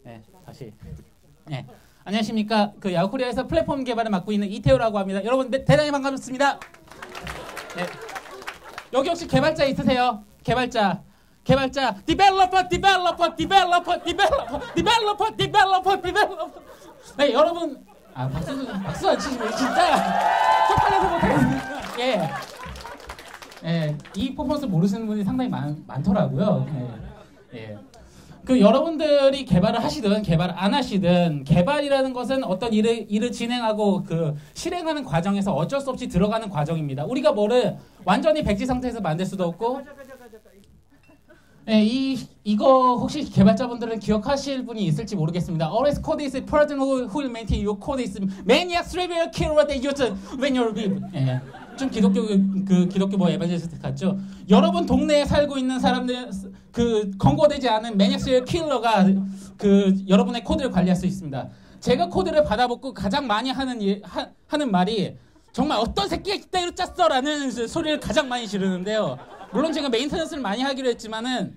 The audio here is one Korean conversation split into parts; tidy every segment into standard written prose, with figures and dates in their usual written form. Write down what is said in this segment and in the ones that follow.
네, 다시. 네. 안녕하십니까. 그 야후코리아에서 플랫폼 개발을 맡고 있는 이태우라고 합니다. 여러분 대단히 반갑습니다. 네. 여기 혹시 개발자 있으세요? 개발자. 디벨로퍼. 네, 여러분. 박수 안 치시면 진짜 쪽팔려서 못하겠습니다. 예. 예. 이 퍼포먼스 모르시는 분이 상당히 많더라고요. 예. 예. 그 여러분들이 개발을 하시든 개발 안 하시든 개발이라는 것은 어떤 일을 진행하고 그 실행하는 과정에서 어쩔 수 없이 들어가는 과정입니다. 우리가 뭐를 완전히 백지 상태에서 만들 수도 없고. 네, 이거 혹시 개발자분들은 기억하실 분이 있을지 모르겠습니다. Always code is a person who will maintain your code is maniacs will kill what they use when you're live. 예. 좀 기독교 뭐 에반젤리스트 같죠. 여러분 동네에 살고 있는 사람들 그 권고되지 않은 매니악스 킬러가 그 여러분의 코드를 관리할 수 있습니다. 제가 코드를 받아보고 가장 많이 하는 말이 정말 어떤 새끼가 이따위로 짰어라는 소리를 가장 많이 지르는데요. 물론 제가 메인테넌스를 많이 하기로 했지만은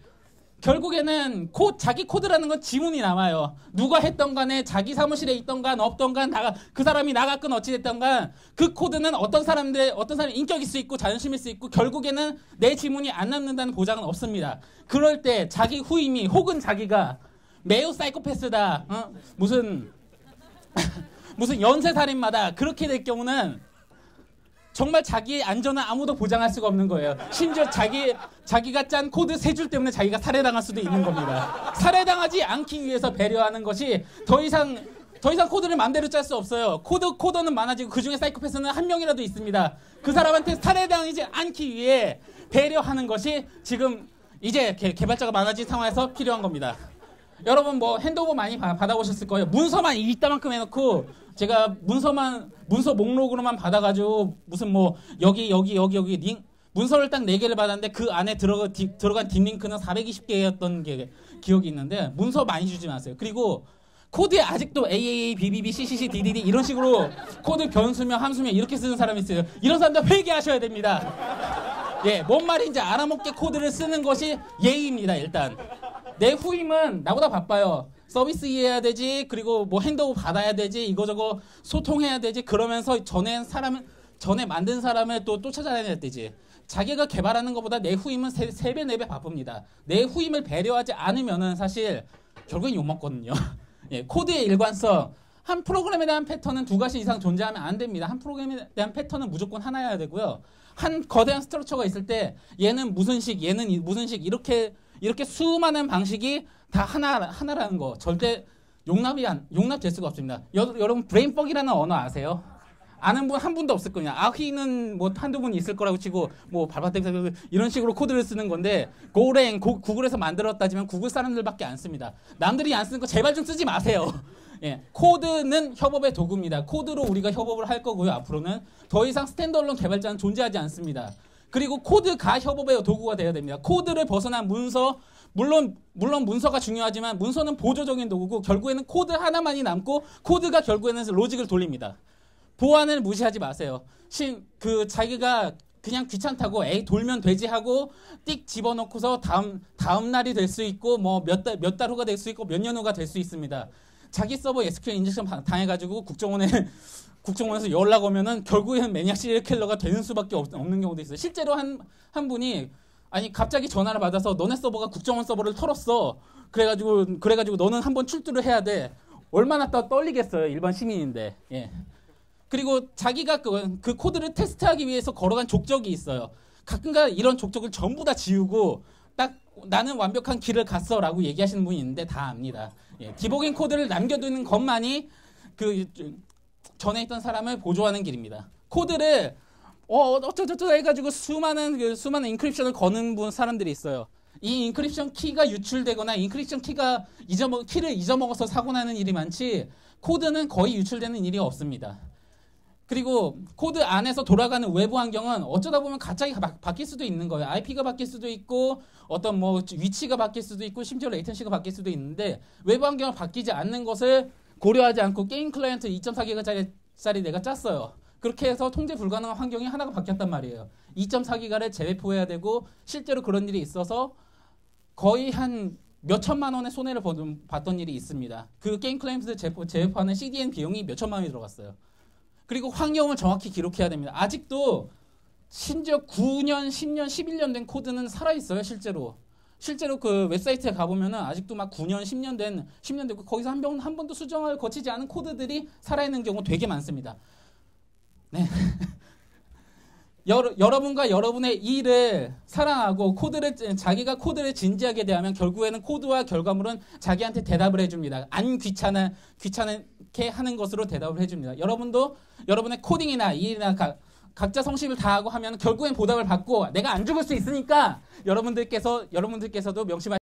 결국에는 자기 코드라는 건 지문이 남아요. 누가 했던 간에 자기 사무실에 있던 간 없던 간 그 사람이 나갔건 어찌됐던 간 그 코드는 어떤 사람의 인격일 수 있고 자존심일 수 있고 결국에는 내 지문이 안 남는다는 보장은 없습니다. 그럴 때 자기 후임이 혹은 자기가 매우 사이코패스다. 무슨 연쇄살인마다 그렇게 될 경우는 정말 자기의 안전은 아무도 보장할 수가 없는 거예요. 심지어 자기가 짠 코드 3줄 때문에 자기가 살해당할 수도 있는 겁니다. 살해당하지 않기 위해서 배려하는 것이 더 이상 코드를 마음대로 짤 수 없어요. 코더는 많아지고 그중에 사이코패스는 한 명이라도 있습니다. 그 사람한테 살해당하지 않기 위해 배려하는 것이 지금 이제 개발자가 많아진 상황에서 필요한 겁니다. 여러분 뭐 핸드오버 많이 받아보셨을 거예요. 문서만 이따만큼 해놓고 제가 문서 목록으로만 받아가지고 무슨 뭐 여기 문서를 딱 4개를 받았는데 그 안에 들어간 딥링크는 420개였던 게 기억이 있는데 문서 많이 주지 마세요. 그리고 코드에 아직도 AAA, BBB, CCC, DDD 이런 식으로 코드 변수며 함수며 이렇게 쓰는 사람이 있어요. 이런 사람들 회개하셔야 됩니다. 예, 뭔 말인지 알아먹게 코드를 쓰는 것이 예의입니다. 일단 내 후임은 나보다 바빠요. 서비스 이해해야 되지, 그리고 뭐 핸드오버 받아야 되지, 이거저거 소통해야 되지. 그러면서 전에 만든 사람을 또 찾아내야 되지. 자기가 개발하는 것보다 내 후임은 3배, 4배 바쁩니다. 내 후임을 배려하지 않으면은 사실 결국엔 욕먹거든요. 예, 코드의 일관성. 한 프로그램에 대한 패턴은 2가지 이상 존재하면 안 됩니다. 한 프로그램에 대한 패턴은 무조건 하나여야 되고요. 한 거대한 스트럭처가 있을 때 얘는 무슨 식, 얘는 무슨 식 이렇게 수많은 방식이 다 하나라는 거 절대 용납될 수가 없습니다. 여러분 브레인퍽이라는 언어 아세요? 아는 분 한 분도 없을 거냐. 아휘는 뭐 한두 분 있을 거라고 치고 뭐 발바닥 이런 식으로 코드를 쓰는 건데 고랭 구글에서 만들었다지만 구글 사람들밖에 안 씁니다. 남들이 안 쓰는 거 제발 좀 쓰지 마세요. 예, 코드는 협업의 도구입니다. 코드로 우리가 협업을 할 거고요. 앞으로는 더 이상 스탠드얼론 개발자는 존재하지 않습니다. 그리고 코드가 협업의 도구가 되어야 됩니다. 코드를 벗어난 문서, 물론 문서가 중요하지만 문서는 보조적인 도구고 결국에는 코드 하나만이 남고 코드가 결국에는 로직을 돌립니다. 보안을 무시하지 마세요. 자기가 그냥 귀찮다고 돌면 되지 하고 띡 집어넣고서 다음 날이 될 수 있고 뭐 몇 달 후가 될 수 있고 몇 년 후가 될 수 있습니다. 자기 서버 SQL 인젝션 당해가지고 국정원에서 연락 오면은 결국에는 매니악 시리얼 킬러가 되는 수밖에 없는 경우도 있어요. 실제로 한 분이 갑자기 전화를 받아서 너네 서버가 국정원 서버를 털었어. 그래가지고 너는 한번 출두를 해야 돼. 얼마나 떨리겠어요. 일반 시민인데. 예. 그리고 자기가 그 코드를 테스트하기 위해서 걸어간 족적이 있어요. 가끔가 이런 족적을 전부 다 지우고 딱 나는 완벽한 길을 갔어라고 얘기하시는 분이 있는데 다 압니다. 예. 디버깅 코드를 남겨두는 것만이 그 전에 있던 사람을 보조하는 길입니다. 코드를 어쩌저쩌 해가지고 수많은 인크립션을 거는 사람들이 있어요. 이 인크립션 키가 유출되거나 인크립션 키를 잊어먹어서 사고 나는 일이 많지 코드는 거의 유출되는 일이 없습니다. 그리고 코드 안에서 돌아가는 외부 환경은 어쩌다 보면 갑자기 바뀔 수도 있는 거예요. IP가 바뀔 수도 있고 어떤 뭐 위치가 바뀔 수도 있고 심지어 레이턴시가 바뀔 수도 있는데 외부 환경을 바뀌지 않는 것을 고려하지 않고 게임 클라이언트 2.4기가짜리 내가 짰어요. 그렇게 해서 통제 불가능한 환경이 하나가 바뀌었단 말이에요. 2.4기가를 재배포해야 되고 실제로 그런 일이 있어서 거의 한 몇 천만 원의 손해를 봤던 일이 있습니다. 그 게임 클레임스 제휴하는 CDN 비용이 몇 천만 원이 들어갔어요. 그리고 환경을 정확히 기록해야 됩니다. 아직도 심지어 9년, 10년, 11년 된 코드는 살아있어요, 실제로. 실제로 그 웹사이트에 가보면은 아직도 막 9년, 10년 되고 거기서 한 번도 수정을 거치지 않은 코드들이 살아있는 경우 되게 많습니다. 네. 여러분과 여러분의 일을 사랑하고 자기가 코드를 진지하게 대하면 결국에는 코드와 결과물은 자기한테 대답을 해줍니다. 안 귀찮게 하는 것으로 대답을 해줍니다. 여러분도 여러분의 코딩이나 일이나 각자 성실을 다하고 하면 결국엔 보답을 받고 내가 안 죽을 수 있으니까 여러분들께서도 명심하시고